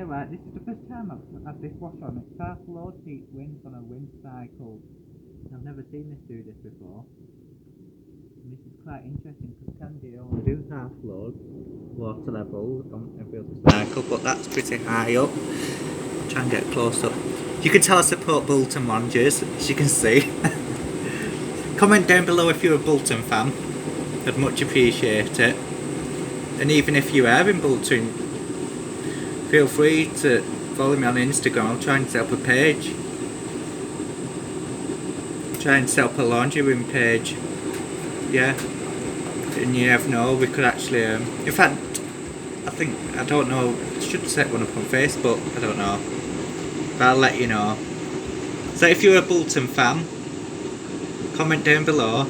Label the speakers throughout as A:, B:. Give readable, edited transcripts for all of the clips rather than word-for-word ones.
A: right, this is the first time I've had this wash on. It's half load to each wind on a wind cycle. I've never seen this do this before. And this is quite interesting because Candy only do half load water level on every other cycle, but that's pretty high up. I'll try and get close up. You can tell I support Bolton Rangers, as you can see. Comment down below if you're a Bolton fan. I'd much appreciate it. And even if you are in Bolton, feel free to follow me on Instagram. I'll try and set up a page. Try and set up a laundry room page. Yeah. And you never know, we could actually, in fact, I don't know, I should set one up on Facebook, I don't know. But I'll let you know. So if you're a Bolton fan, comment down below.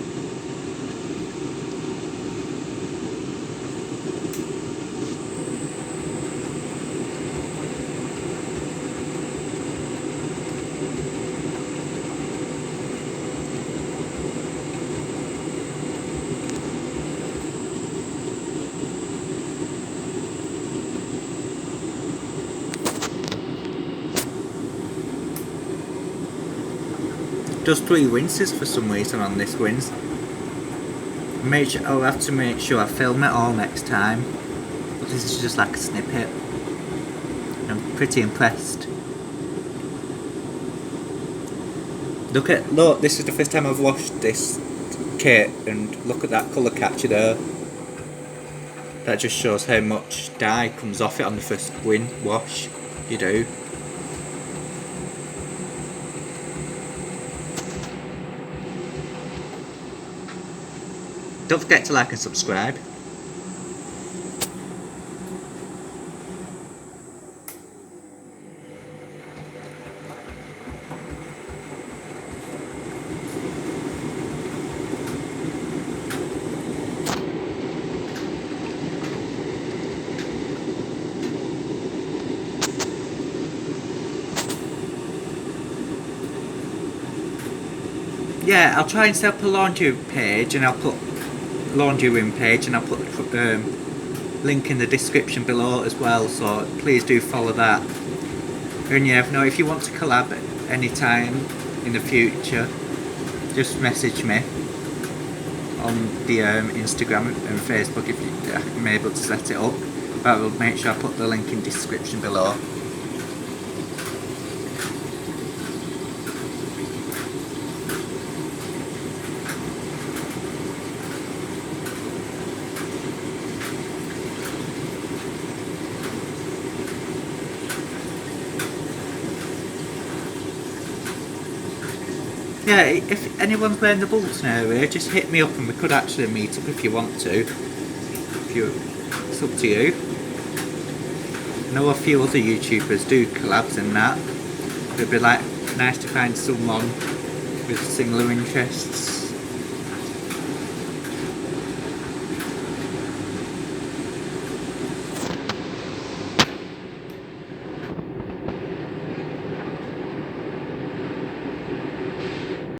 A: Does 3 rinses for some reason on this rinse. I'll have to make sure I film it all next time. But this is just like a snippet. I'm pretty impressed. Look, this is the first time I've washed this kit, and look at that colour catcher there. That just shows how much dye comes off it on the first wash you do. Don't forget to like and subscribe. Yeah, I'll try and set up a laundry page, and I'll put laundry room page, and I'll put the link in the description below as well, so please do follow that. And you never know, if you want to collab anytime in the future, just message me on the Instagram and Facebook if I'm able to set it up. But I will make sure I put the link in the description below. Yeah, if anyone's wearing the Bolton area, just hit me up and we could actually meet up if you want to. It's up to you. I know a few other YouTubers do collabs and that. It'd be nice to find someone with similar interests.